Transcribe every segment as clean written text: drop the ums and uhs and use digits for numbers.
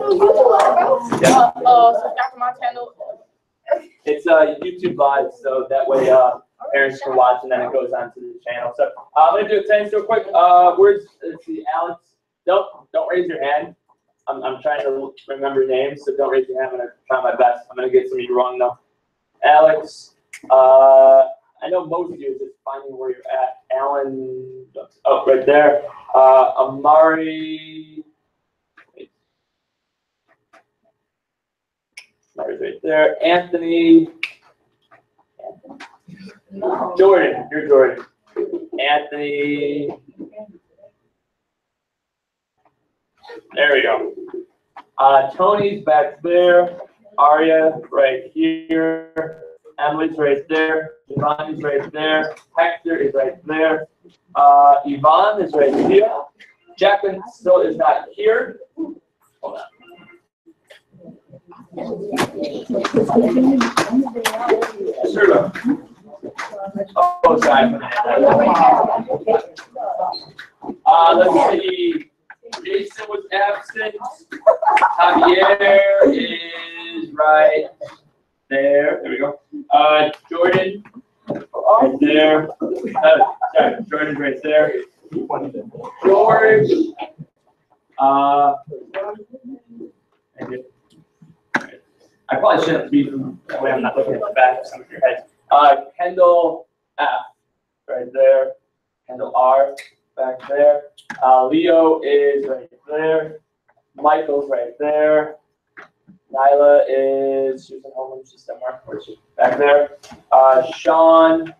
Subscribe to my channel. It's a YouTube live, so that way parents can watch and then it goes onto the channel. So I'm gonna do it thanks real quick. Let's see, Alex. Don't raise your hand. I'm trying to remember names, so don't raise your hand. I'm gonna try my best. I'm gonna get some of you wrong though. Alex. I know most of you is just finding where you're at. Alan. Oh, right there. Amari. Amari's right there. Anthony. No. Jordan. You're Jordan. Anthony. There we go. Tony's back there. Arya right here. Emily's right there. Yvonne's right there. Hector is right there. Yvonne is right here. Jacqueline still is not here. Hold on. Sure. Oh, sorry. Let's see. Jason was absent. Javier is right there. There we go. Jordan right there. Sorry, Jordan's right there. George. I probably shouldn't be that way. I'm not looking at the back of some of your heads. Kendall F. right there. Kendall R. back there. Leo is right there. Michael's right there. Nyla is, she was at home, she's somewhere, where's she? Back there. Sean,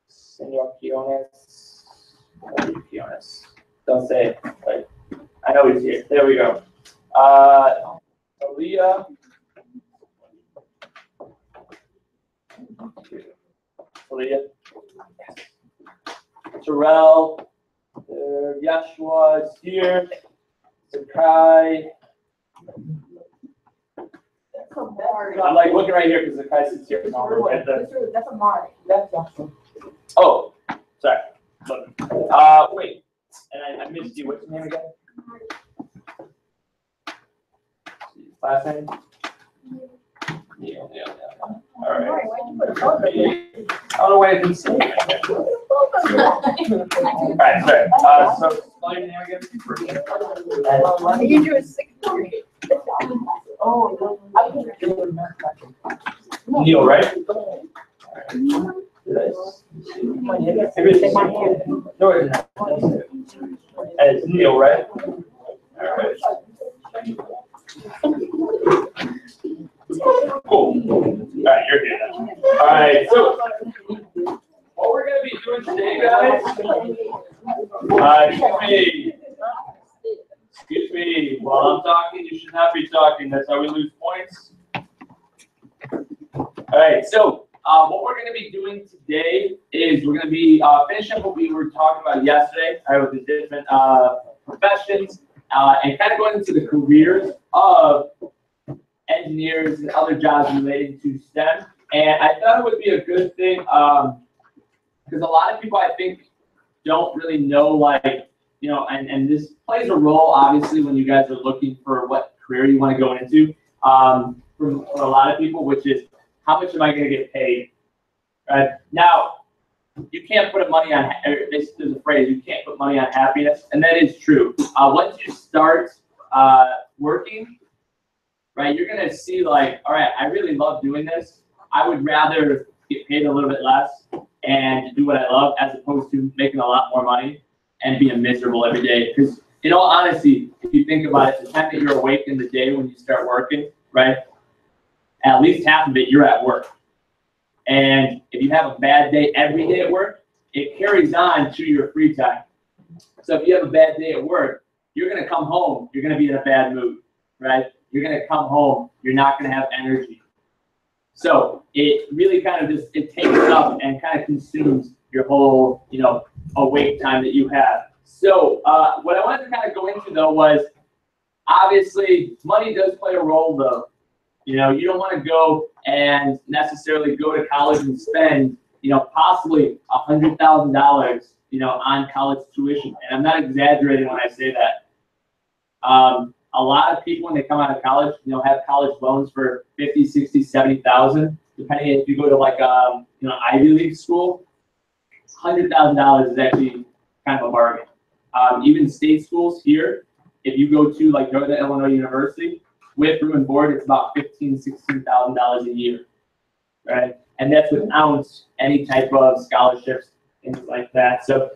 Senor Quiones. Don't say it. Right. I know he's here. There we go. Aaliyah. Aaliyah. Terrell. Yeshua is here. Sakai. I'm like looking right here because Sakai sits here. That's a Mari. That's Yeshua. Oh, sorry. Wait. And I missed you. What's your name again? Last name? Yeah. All right. I don't know why I didn't say it. All right, sorry. So, spell your name again. You do a 640. Oh, Neil, right? It's Neil, right? All right. Cool. All right, you're here now. All right, so what we're going to be doing today, guys, excuse me, while I'm talking, you should not be talking. That's how we lose points. All right, so what we're going to be doing today is we're going to be finishing up what we were talking about yesterday, with the different professions, and kind of going into the careers of engineers and other jobs relating to STEM. And I thought it would be a good thing because a lot of people, I think, don't really know, like, you know, and this plays a role, obviously, when you guys are looking for what career you want to go into for a lot of people, which is, how much am I going to get paid? Right? Now, you can't put money on, there's a phrase, you can't put money on happiness, and that is true. Once you start working, right, you're going to see, like, all right, I really love doing this. I would rather get paid a little bit less and do what I love as opposed to making a lot more money and being miserable every day. Because in all honesty, if you think about it, the time that you're awake in the day when you start working, right, at least half of it you're at work. And if you have a bad day every day at work, it carries on to your free time. So if you have a bad day at work, you're going to come home, you're going to be in a bad mood, right? You're going to come home, you're not going to have energy. So it really kind of just, it takes up and kind of consumes your whole, you know, awake time that you have. So what I wanted to kind of go into, though, was obviously money does play a role, though. You know, you don't want to go and necessarily go to college and spend, you know, possibly $100,000, you know, on college tuition. And I'm not exaggerating when I say that. a lot of people when they come out of college, have college loans for 50, 60, 70,000, depending if you go to like Ivy League school. $100,000 is actually kind of a bargain. Even state schools here, if you go to like Northern Illinois University with room and board, it's about $15,000, $16,000 a year, right? And that's without any type of scholarships, things like that. So,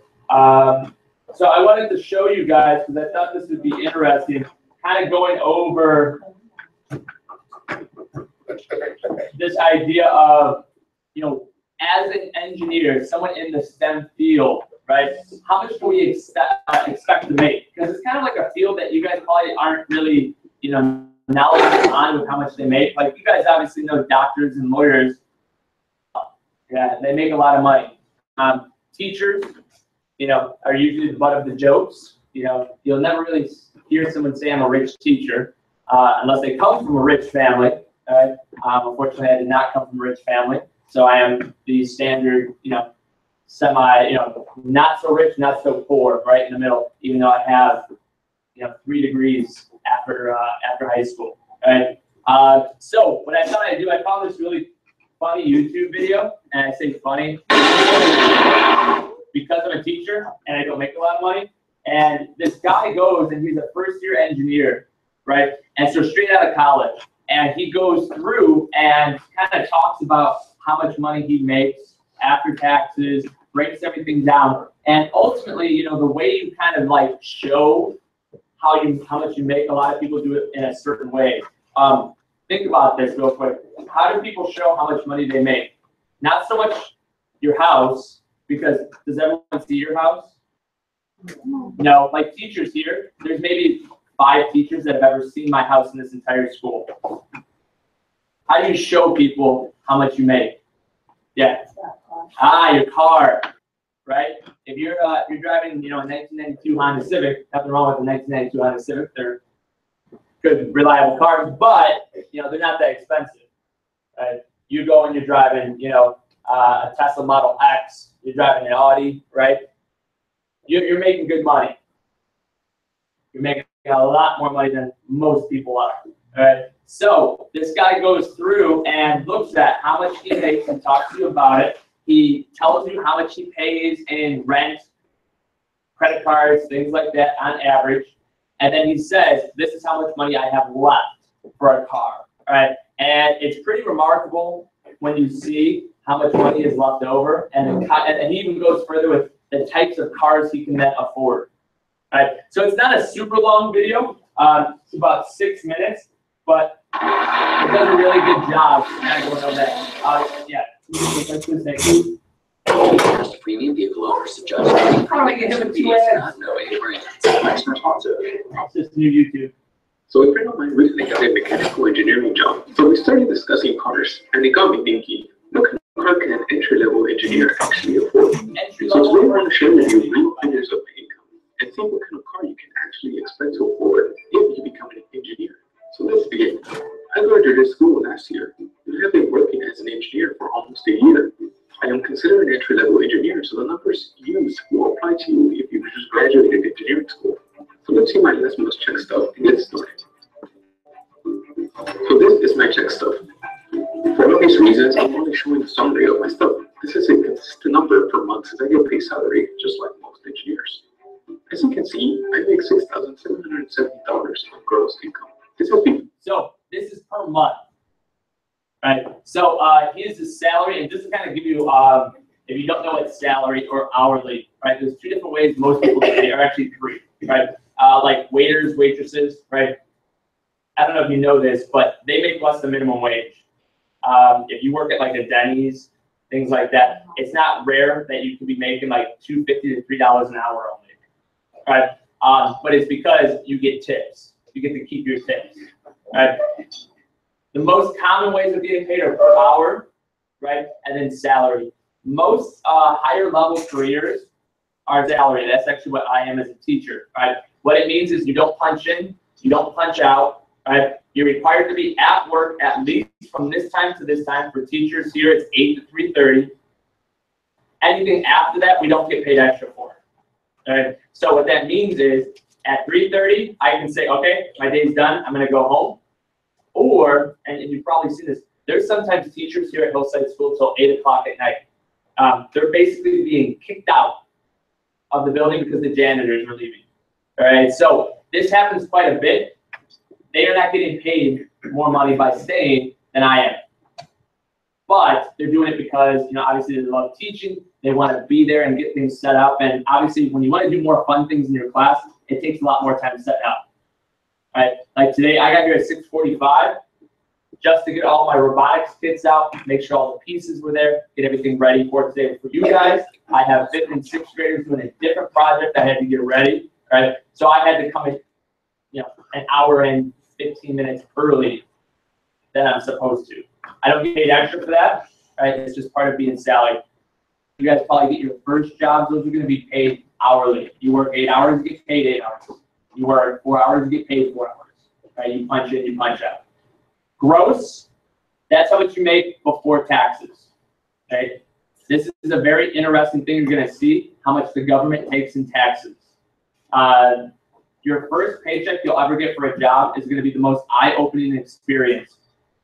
so I wanted to show you guys because I thought this would be interesting, kind of going over this idea of, as an engineer, someone in the STEM field, right? How much do we expect to make? Because it's kind of like a field that you guys probably aren't really, knowledgeable on with how much they make. Like you guys obviously know doctors and lawyers. Yeah, they make a lot of money. Teachers, are usually the butt of the jokes. You'll never really hear someone say I'm a rich teacher unless they come from a rich family. Right? Unfortunately, I did not come from a rich family, so I am the standard, semi, not so rich, not so poor, right in the middle. Even though I have, 3 degrees after high school. Right? So what I thought I'd do, I found this really funny YouTube video, and I say funny because I'm a teacher and I don't make a lot of money. And this guy goes and he's a first-year engineer, right? And so straight out of college, and he goes through and kind of talks about how much money he makes after taxes, breaks everything down, and ultimately, the way you kind of like show how much you make. A lot of people do it in a certain way. Think about this real quick. How do people show how much money they make? Not so much your house, because does everyone see your house? No, like teachers here, there's maybe 5 teachers that have ever seen my house in this entire school. How do you show people how much you make? Yeah. Your car, right? If you're driving, a 1992 Honda Civic, nothing wrong with the 1992 Honda Civic. They're good, reliable cars, but they're not that expensive. Right? You go and you're driving, a Tesla Model X. You're driving an Audi, right? You're making good money. You're making a lot more money than most people are. All right. So this guy goes through and looks at how much he makes and talks to you about it. He tells you how much he pays in rent, credit cards, things like that on average. And then he says, this is how much money I have left for a car. All right. And it's pretty remarkable when you see how much money is left over. And he even goes further with the types of cars he can then afford. All right. So it's not a super long video. It's about 6 minutes, but it does a really good job kind of going over that. Yeah. Premium vehicle owners suggest not knowing brands. That's responsive. It's just new YouTube. So a friend of mine recently got a mechanical engineering job. So we started discussing cars, and it got me thinking, what kind of car can an entry-level engineer actually afford? So today I want to share with you 9 figures of income and see what kind of car you can actually expect to afford if you become an engineer. So let's begin. I graduated school last year and have been working as an engineer for almost a year. I am considered an entry-level engineer, so the numbers used will apply to you if you just graduated engineering school. So let's see my last must check stuff and get started. So this is my check stuff. For obvious reasons, I'm only showing a summary of my stuff. This is a consistent number per month since I get paid salary, just like most engineers. As you can see, I make $6,770 of gross income. This is me. So this is per month, right? So here's the salary, and just to kind of give you, if you don't know what salary or hourly, right? There's 2 different ways most people pay, or actually 3, right? Like waiters, waitresses, right? I don't know if you know this, but they make less than minimum wage. If you work at like a Denny's, things like that, it's not rare that you can be making like $2.50 to $3 an hour only, right? But it's because you get tips. You get to keep your tips, right? The most common ways of getting paid are per hour, right? And then salary. Most higher level careers are salary. That's actually what I am as a teacher, right? What it means is you don't punch in, you don't punch out, right? You're required to be at work at least from this time to this time. For teachers here, it's 8 to 3:30. Anything after that, we don't get paid extra for, Right? So what that means is at 3:30, I can say, okay, my day's done, I'm gonna go home. Or, and you've probably seen this, there's sometimes teachers here at Hillside School till 8 o'clock at night. They're basically being kicked out of the building because the janitors are leaving. All right, so this happens quite a bit. They are not getting paid more money by staying than I am. But they're doing it because, you know, obviously they love teaching. They want to be there and get things set up. And obviously, when you want to do more fun things in your class, it takes a lot more time setting up. All right, like today, I got here at 6:45 just to get all my robotics kits out, make sure all the pieces were there, get everything ready for today. For you guys, I have 5th and 6th graders doing a different project I had to get ready. All right, so I had to come in, you know, an hour and 15 minutes early than I'm supposed to. I don't get paid extra for that, right? It's just part of being salaried. You guys probably get your first jobs, those are gonna be paid hourly. You work 8 hours, you get paid 8 hours. You work 4 hours, you get paid 4 hours, right? You punch in, you punch out. Gross, that's how much you make before taxes, right? This is a very interesting thing you're gonna see, how much the government takes in taxes. Your first paycheck you'll ever get for a job is gonna be the most eye-opening experience.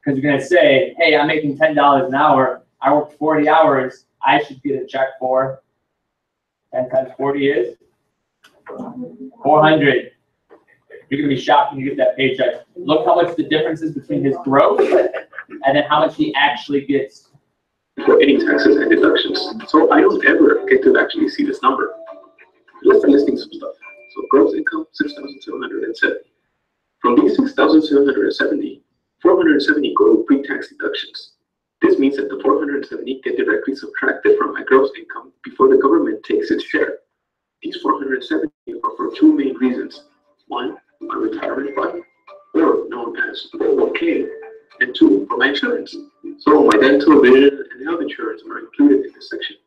Because you're gonna say, hey, I'm making $10 an hour, I worked 40 hours, I should get a check for 10 times 40 is 400. You're gonna be shocked when you get that paycheck. Look how much the difference is between his gross and then how much he actually gets. For any taxes and deductions. So I don't ever get to actually see this number. Let's start listing some stuff. So gross income, 6,770. From these 6,770, 470 go to pre-tax deductions. This means that the 470 get directly subtracted from my gross income before the government takes its share. These 470 are for two main reasons. One, my retirement fund, or known as 401k, and two, for my insurance. So my dental, vision, and health insurance are included in this section.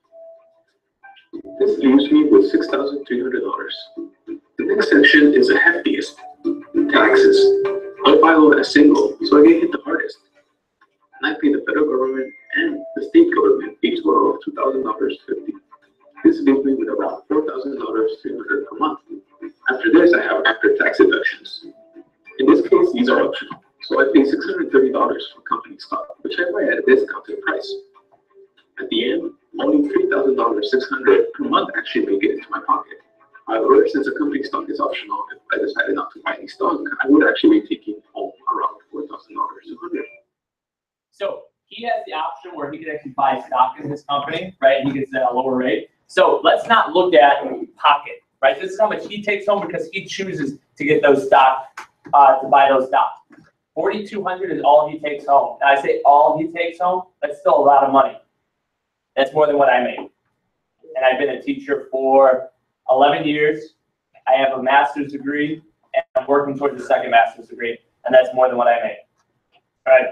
This leaves me with $6,300. The next section is the heftiest, taxes. I file as single, so I get hit the hardest. And I pay the federal government and the state government each total of $2,000.50. This leaves me with around $4,300 per month. After this, I have after-tax deductions. In this case, these are optional. So I pay $630 for company stock, which I buy at a discounted price. At the end, only $3,600 per month actually make it into my pocket. However, since the company stock is optional, if I decided not to buy any stock, I would actually be taking home around $4,200. So he has the option where he can actually buy stock in his company, right? He gets at a lower rate. So let's not look at pocket, right? This is how much he takes home because he chooses to get those stock, to buy those stocks. $4,200 is all he takes home. Now I say all he takes home, that's still a lot of money. That's more than what I make. And I've been a teacher for 11 years. I have a master's degree, and I'm working towards a second master's degree, and that's more than what I make. All right.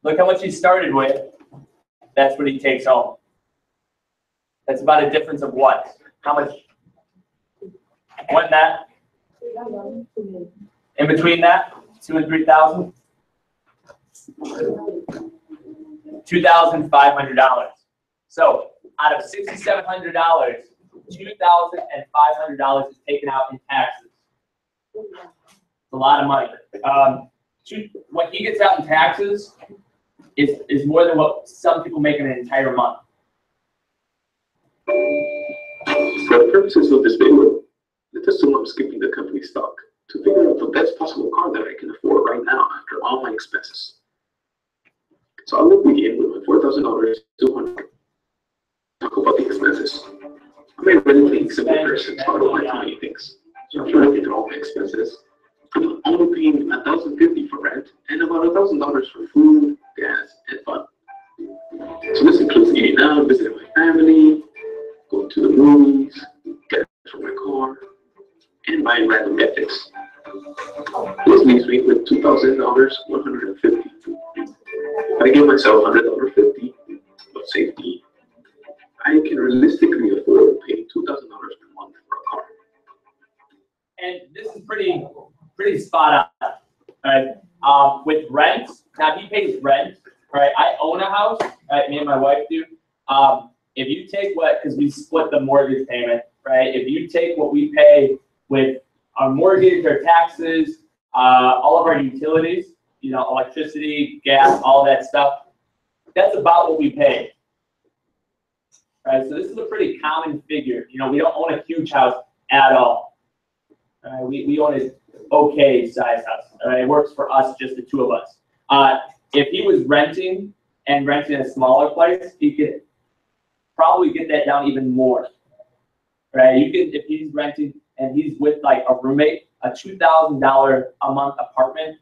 Look how much he started with. That's what he takes home. That's about a difference of what? How much? What that? In between that, 2,000 and 3,000? $2,500. So out of $6,700, $2,500 is taken out in taxes. It's a lot of money. What he gets out in taxes is more than what some people make in an entire month. For the purposes of this video, let's assume I'm skipping the company stock to figure out the best possible car that I can afford right now after all my expenses. So I will begin with my $4,200. Talk about the expenses. I'm a relatively simple person, so I don't like too many things. So after looking at all my expenses, I'm only paying $1,050 for rent and about $1,000 for food, gas, and fun. So this includes eating out, visiting my family, going to the movies, getting for my car, and buying random gadgets. This leaves me with $2,000, $150. If I give myself $100.50 of safety, I can realistically afford paying $2,000 per month for a car. And this is pretty spot on, right? With rent, now he pays rent, right? I own a house, right? Me and my wife do. If you take because we split the mortgage payment, right? If you take what we pay with our mortgage, our taxes, all of our utilities, electricity, gas, all that stuff, that's about what we pay. Right, so this is a pretty common figure. We don't own a huge house at all. We own an okay size house. It works for us, just the two of us. If he was renting a smaller place, he could probably get that down even more. Right? If he's renting and he's with like a roommate, a $2,000 a month apartment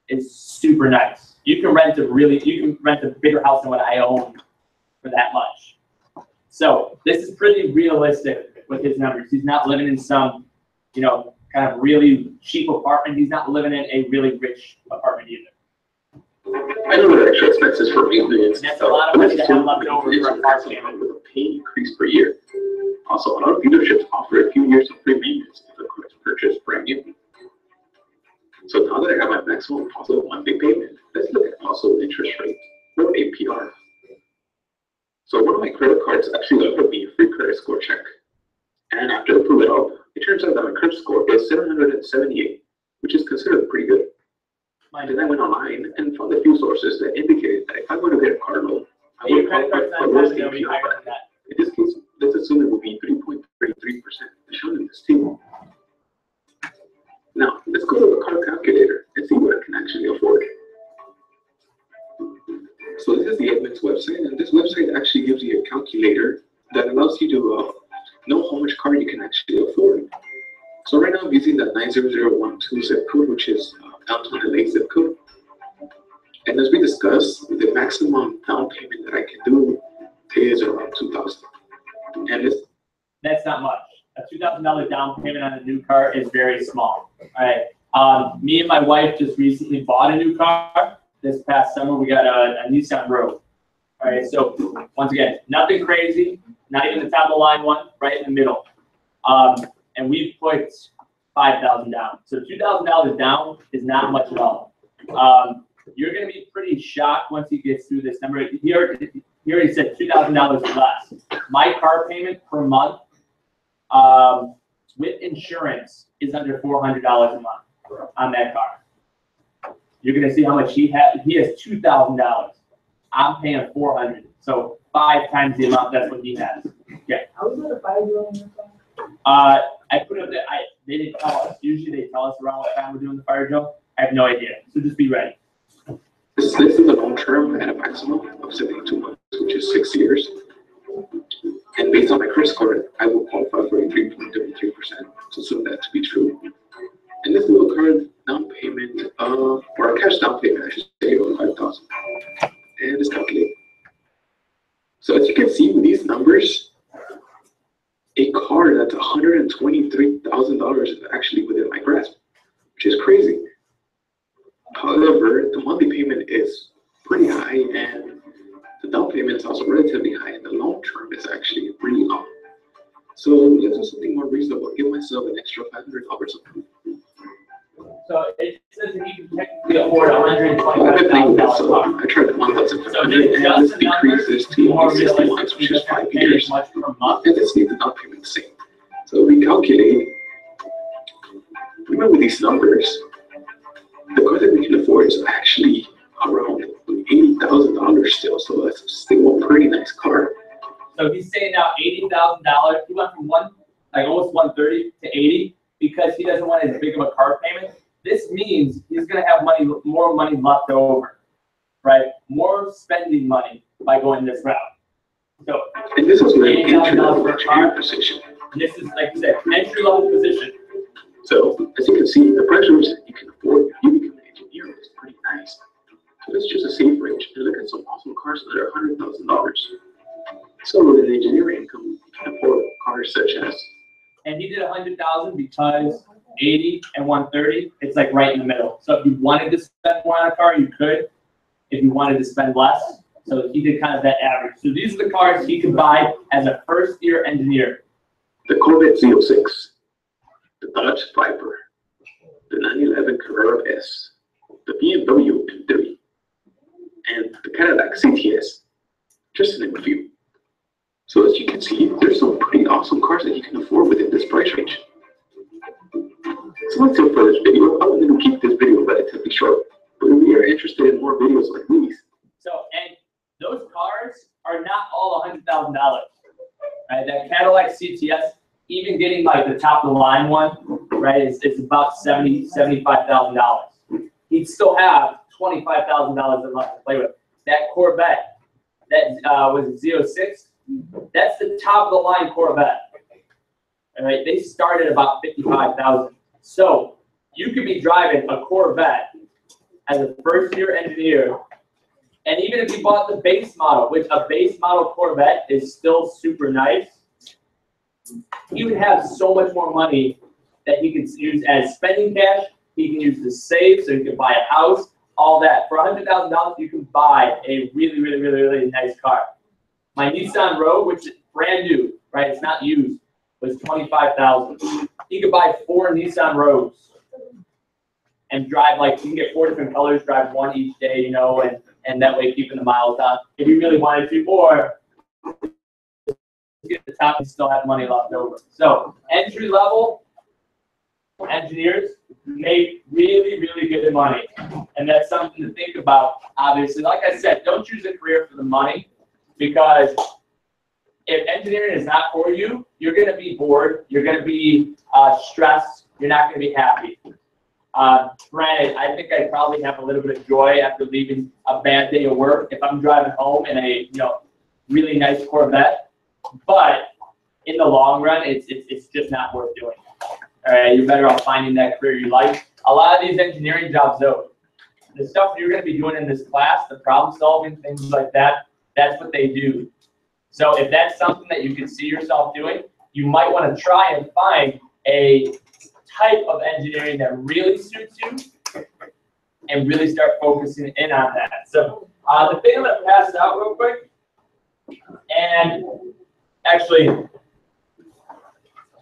is super nice. You can rent a bigger house than what I own for that much. So this is pretty realistic with his numbers. He's not living in some, kind of really cheap apartment. He's not living in a really rich apartment either. I know that extra expenses for maintenance. That's a lot of money to have left over for a car payment. With a pay increase per year. Also, a lot of dealerships offer a few years of free maintenance if the car is purchased brand new. So now that I have my maximum possible monthly payment, let's look at possible interest rate, or APR. So one of my credit cards actually offered me a free credit score check. And after I pull it up, it turns out that my credit score is 778, which is considered pretty good. Then I went online and found a few sources that indicated that if I were to get a car loan, I would qualify for less APR. In this case, let's assume it would be 3.33%, as shown in this table. Now, let's go to the car calculator and see what I can actually afford. So this is the Edmunds website, and this website actually gives you a calculator that allows you to know how much car you can actually afford. So right now I'm using the 90012 zip code, which is downtown LA zip code. And as we discussed, the maximum down payment that I can do is around $2,000. And that's not much. A $2,000 down payment on a new car is very small. All right. Me and my wife just recently bought a new car. This past summer, we got a Nissan Rogue. All right. So once again, nothing crazy, not even the top of the line one, right in the middle. And we put $5,000 down. So $2,000 down is not much at all. You're going to be pretty shocked once he gets through this number. He already said $2,000 less. My car payment per month with insurance is under $400 a month on that car. You're going to see how much he has. He has $2,000. I'm paying $400. So 5 times the amount. That's what he has. Okay. How is it a 5-year-old in your car? I put up that they didn't tell us. Usually they tell us around what time we're doing the fire drill. I have no idea. So just be ready. This is a long term at a maximum of 72 months, which is 6 years. And based on my credit score, I will qualify for a 3.33%. So assume that to be true. And this little card down payment, or a cash down payment, I should say, of $5,000. And it's calculated. So as you can see with these numbers, a car that's $123,000 is actually within my grasp, which is crazy. However, the monthly payment is pretty high, and the down payment is also relatively high, and the long term is actually really long. So let's do something more reasonable. Give myself an extra $500 a month. So it says that you can technically afford $125,000 car. I tried $1,500, So and just this decreases to more 60 realistic, months, which you is just have 5 to pay years. as much per month. And let's leave the down payment the same. So we calculate, remember these numbers, the car that we can afford is actually around $80,000 still, so that's still a pretty nice car. So he's saying now $80,000. He went from almost 130 to 80 because he doesn't want as big of a car payment. This means he's going to have more money left over, right? More spending money by going this route. So, and this is an $80,000 per car. position. And this is, like I said, an entry-level position. So as you can see, the pressures that you can afford if you become an engineer is pretty nice. So let's choose a safe range and look at some awesome cars that are $100,000. So with an engineering income, you can afford cars such as. And he did 100,000 because 80 and 130, it's like right in the middle. So if you wanted to spend more on a car, you could. If you wanted to spend less, so he did kind of that average. So these are the cars he could buy as a first-year engineer. The Corvette Z06, the Dodge Viper, the 911 Carrera S, the BMW M3, and the Cadillac CTS, just to name a few. So as you can see, there's some pretty awesome cars that you can afford within this price range. So that's it for this video. I'm going to keep this video relatively short, but if we are interested in more videos like these. So, and those cars are not all $100,000, right? That Cadillac CTS, even getting like the top of the line one, right, is about $75,000. He'd still have $25,000 left to play with. That Corvette, that was a Z06, that's the top of the line Corvette. All right, they started about $55,000. So you could be driving a Corvette as a first-year engineer, and even if you bought the base model, which a base model Corvette is still super nice, you would have so much more money that he could use as spending cash. He can use to save, so he can buy a house, all that. For $100,000, you can buy a really nice car. My Nissan Rogue, which is brand new, right? It's not used, was $25,000. You could buy 4 Nissan Rogues and drive, like, you can get 4 different colors, drive one each day, you know, and that way keeping the miles on if you really wanted to, or get to the top and still have money left over. So entry level engineers make really good money, and that's something to think about. Obviously, like I said, don't choose a career for the money, because if engineering is not for you, you're going to be bored, you're going to be stressed, you're not going to be happy. Granted, I think I probably have a little bit of joy after leaving a bad day of work if I'm driving home in a really nice Corvette, but in the long run, it's just not worth doing. All right, you're better off finding that career you like. A lot of these engineering jobs, though, the stuff you're going to be doing in this class, the problem solving, things like that, that's what they do. So if that's something that you can see yourself doing, you might want to try and find a type of engineering that really suits you and really start focusing in on that. So the thing I'm going to pass it out real quick, and actually,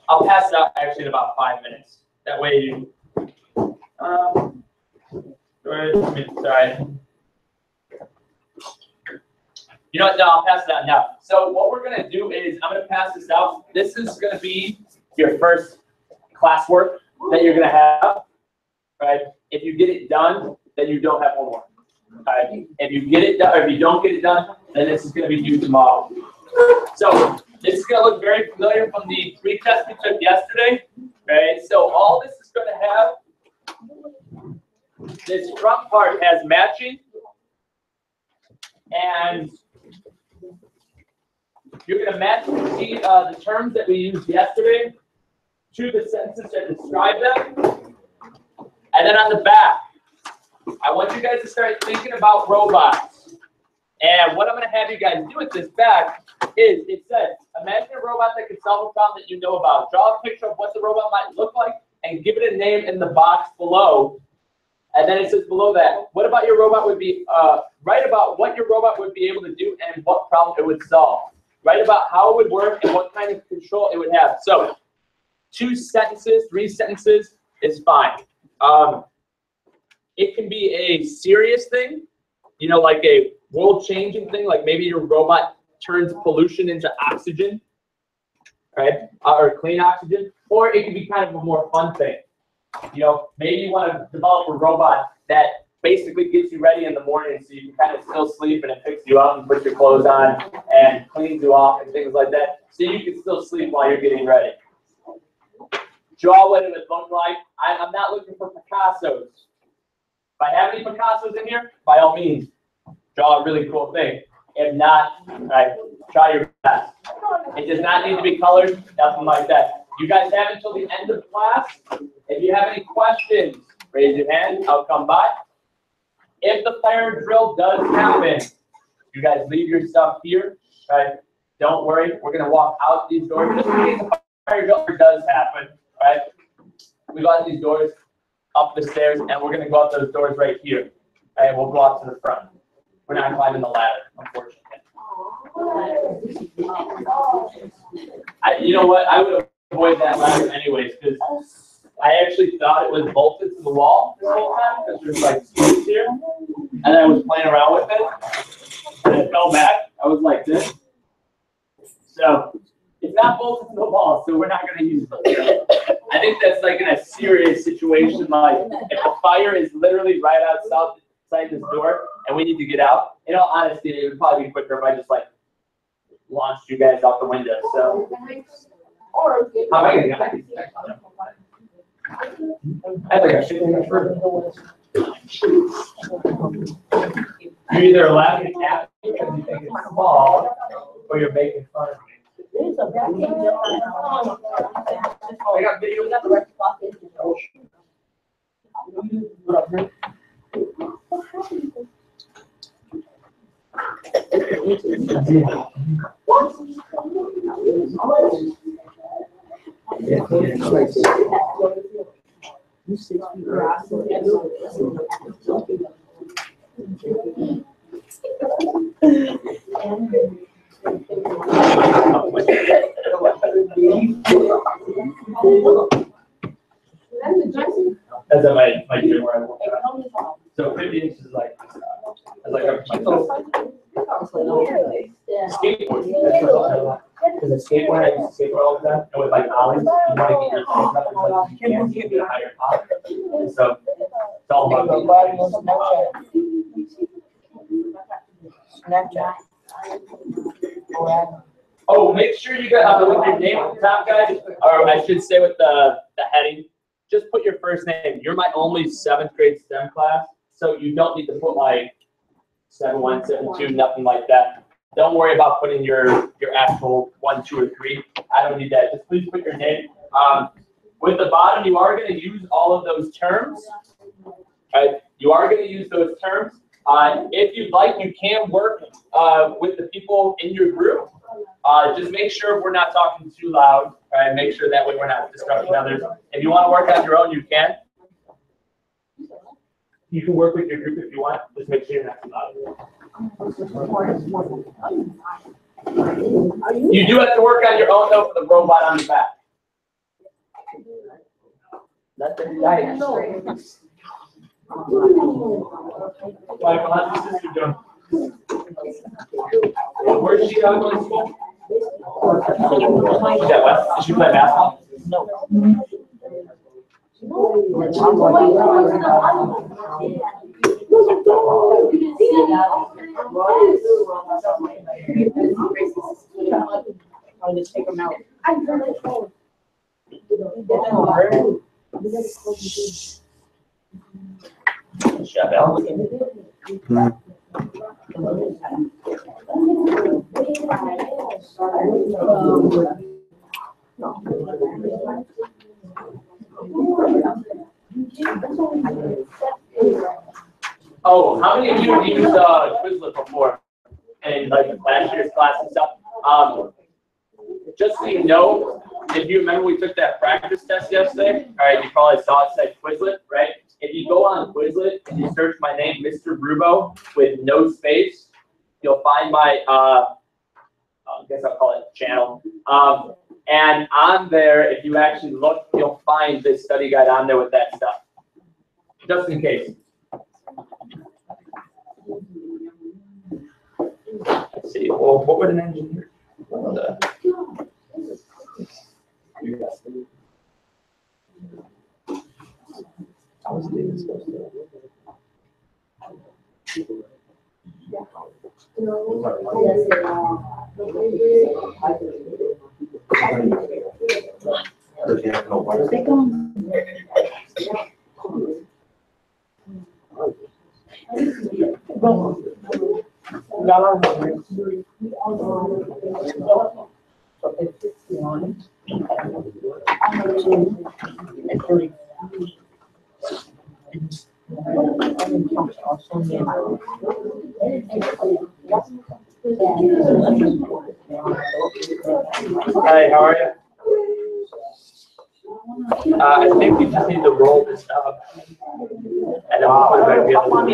I'll pass it out actually in about 5 minutes. That way you, sorry. You know what, no, I'll pass it out now. So what we're gonna do is, I'm gonna pass this out. This is gonna be your first classwork that you're gonna have, right? If you get it done, then you don't have homework. Right? If you get it done, or if you don't get it done, then this is gonna be due tomorrow. So this is gonna look very familiar from the pre-test we took yesterday, right? So all this is gonna have, this front part has matching, and you're going to match the terms that we used yesterday to the sentences that describe them. And then on the back, I want you guys to start thinking about robots. And what I'm going to have you guys do with this back is, it says, imagine a robot that can solve a problem that you know about. Draw a picture of what the robot might look like and give it a name in the box below. And then it says below that, what about your robot would be, write about what your robot would be able to do and what problem it would solve. Write about how it would work and what kind of control it would have. So 2 sentences, 3 sentences is fine. It can be a serious thing, like a world-changing thing, like maybe your robot turns pollution into oxygen, right? Or clean oxygen. Or it can be kind of a more fun thing. Maybe you want to develop a robot that basically gets you ready in the morning so you can kind of still sleep, and it picks you up and puts your clothes on and cleans you off and things like that, so you can still sleep while you're getting ready. Draw what it would look like. I'm not looking for Picassos. If I have any Picassos in here, by all means, draw a really cool thing. If not, try your best. It does not need to be colored, nothing like that. You guys have until the end of class. If you have any questions, raise your hand. I'll come by. If the fire drill does happen, you guys leave your stuff here. Right? Don't worry. We're going to walk out these doors. Just in case the fire drill does happen. Right? We got these doors up the stairs, and we're going to go out those doors right here. And we'll go out to the front. We're not climbing the ladder, unfortunately. You know what? I would avoid that ladder anyways, because I actually thought it was bolted to the wall this whole time, because there's like screws here, and I was playing around with it, and it fell back. I was like this. So it's not bolts, it's no balls, so we're not gonna use them. I think that's like in a serious situation, like if the fire is literally right outside this door and we need to get out, in all honesty, it would probably be quicker if I just like launched you guys out the window, so. How am I gonna get back? I think I should be further. You're either laughing at me because you think it's small, or you're making fun of me. I got video of that. That's my gym where I work out. So 50 inches is like, that's like up to skateboard. Because a skateboard, I used to skateboard all the time, and with like ollies, you want to get your legs up as much as you can to get a higher pop. So it's all about Snapchat. Oh, make sure you got with your name at the top, guys, or I should say with the heading. Just put your first name. You're my only 7th grade STEM class, so you don't need to put like 7-1, 7-2, nothing like that. Don't worry about putting your actual 1, 2, or 3. I don't need that. Just please put your name. With the bottom, you are going to use all of those terms. Right? You are going to use those terms. If you'd like, you can work with the people in your group. Just make sure we're not talking too loud. Right? Make sure that way we're not disrupting others. If you want to work on your own, you can. You can work with your group if you want. Just make sure you're not too loud. You do have to work on your own though for the robot on the back. That's the diet. Michael, how's your sister doing? Where's she going to school? Yeah, what? Does she play basketball? No. I'll just take them out. Shut up. Oh, how many of you have used Quizlet before? And like last year's class and stuff? Just so you know, if you remember we took that practice test yesterday, all right, you probably saw it said Quizlet, right? If you go on Quizlet and you search my name, Mr. Rubo, with no space, you'll find my, I guess I'll call it channel. And on there, if you actually look, you'll find this study guide on there with that stuff, just in case. Let's see, well, what would an engineer? How was it supposed to? Hi, how are you? I think we just need to roll this up. And then we'll put it back together. Some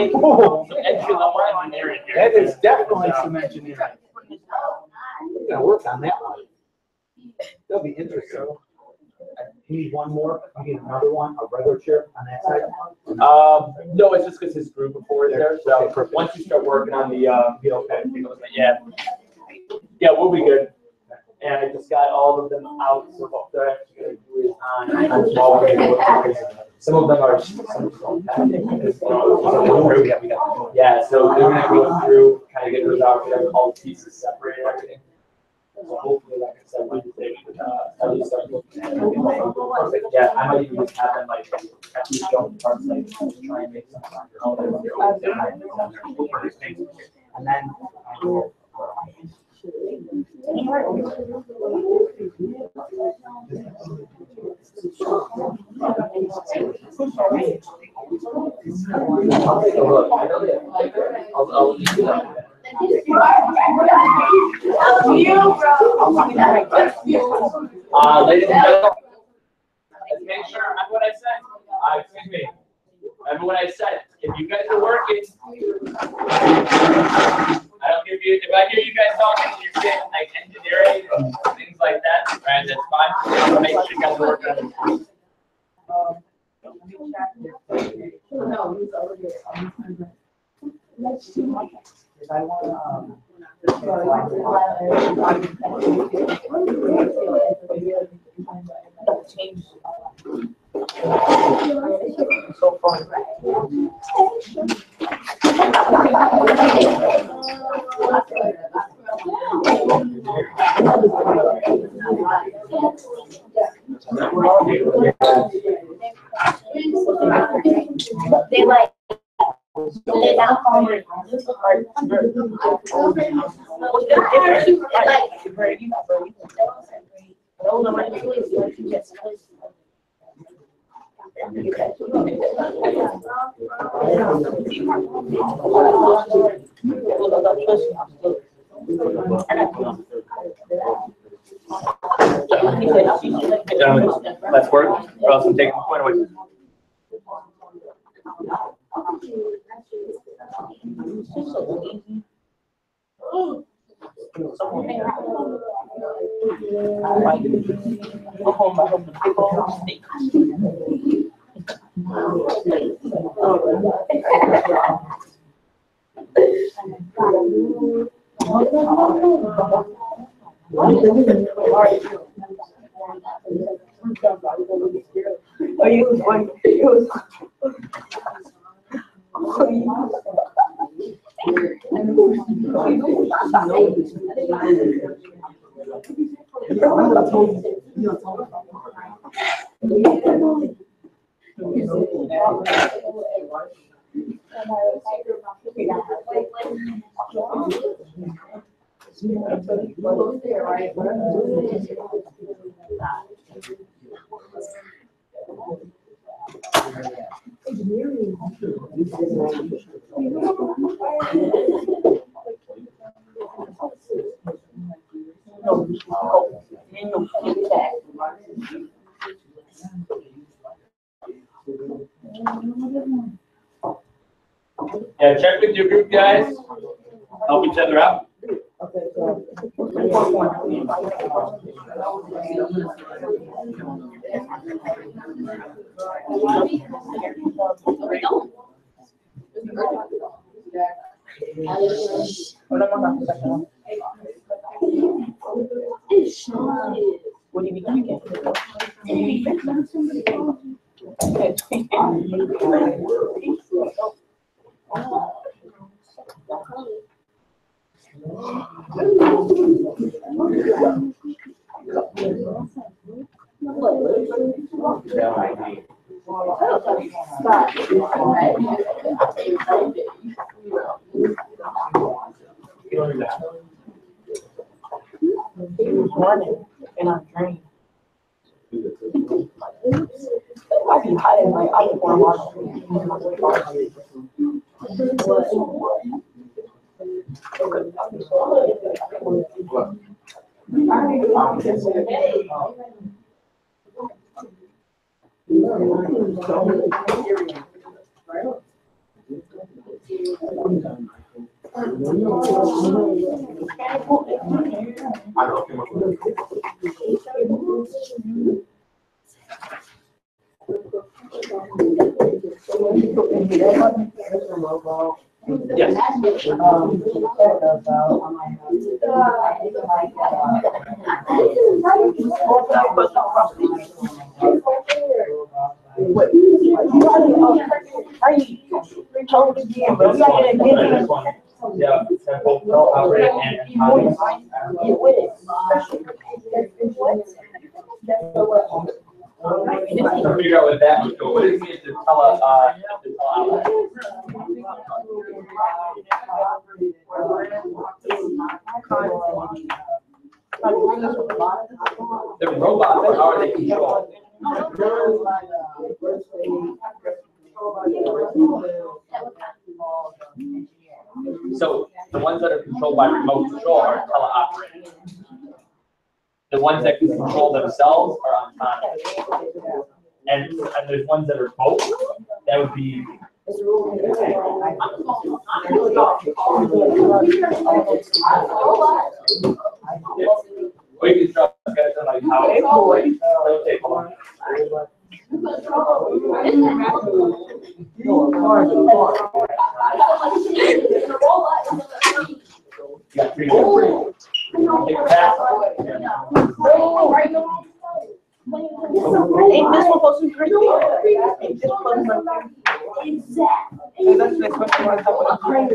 entry-level engineering here. That is definitely some engineering. We're gonna work on that one. That'll be interesting. You need one more, you need another one, a regular chair on that side? No, it's just because his group before is there. So once you start working on the, yeah, we'll be good. and I just got all of them out, so what they're actually gonna do is on small regular ones. Some of them are, some don't have it, because, yeah, so they're gonna go through, kind of get those out, get all the pieces separated, and everything. So hopefully, like I said, Wednesday, we could, at least start looking at it. Perfect, yeah, I might even just have them like, at least show the parts, like, just try and make some. And then. Ladies and gentlemen, let's make sure, remember what I said? Excuse me. Remember what I said? If you guys are working, I don't give you, if I hear you guys talking and you're saying like engineering and things like that, right, that's fine. Make sure you guys are working on it. I want so fun. They like. They now call it Gentlemen, let's work, or else I'm taking the point away. Are you going? Yeah, check with your group, guys. Help each other out. What do you mean? He was running and I'm trained. I'd be hiding my uniform Yes. Yeah, simple, operate, and autonomous. So figure out what that would go. What does it mean to tell the robots, but how are they controlled? So the ones that are controlled by remote control are teleoperated. The ones that can control themselves are autonomous. And there's ones that are both. That would be. We can try to get like how rotate one. Yeah, three. Ain't this supposed to be pretty big? Ain't this supposed to be exactly. That's the question I thought was crazy.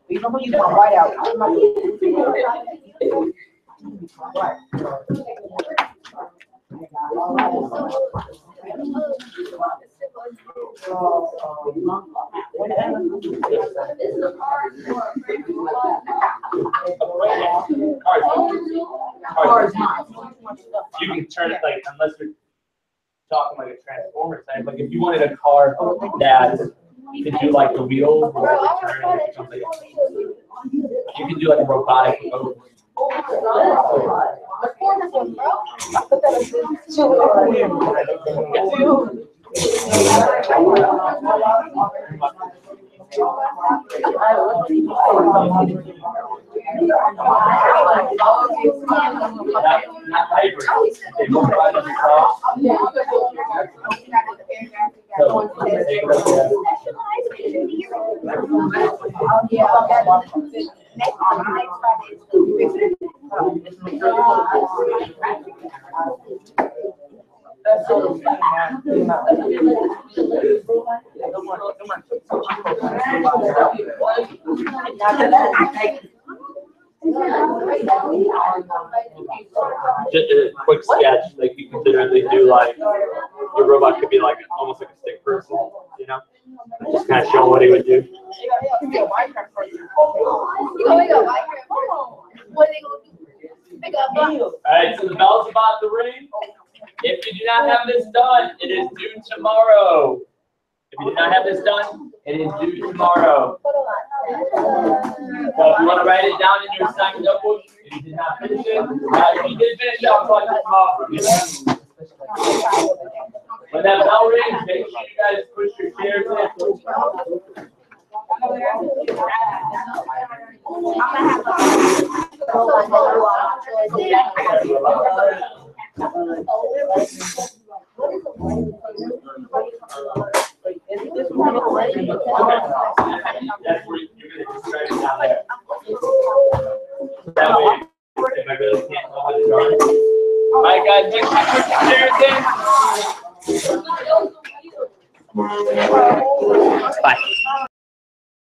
You know, you want white out. You can turn it like, unless you're talking like a transformer type, like if you wanted a car that could do like the wheels, you can do like a robotic motor. Not hybrid. They move by themselves. Just a quick sketch, like you can literally do like, your robot could be like almost like a stick person, you know? Just kind of show what he would do. Alright, so the bell's about to ring. If you do not have this done, it is due tomorrow. If you did not have this done, it is due tomorrow. So if you want to write it down in your assignment notebook, if you did not finish it, if you did finish it, I'll collect the tomorrow from you. When that bell rings, make sure you guys push your chairs in.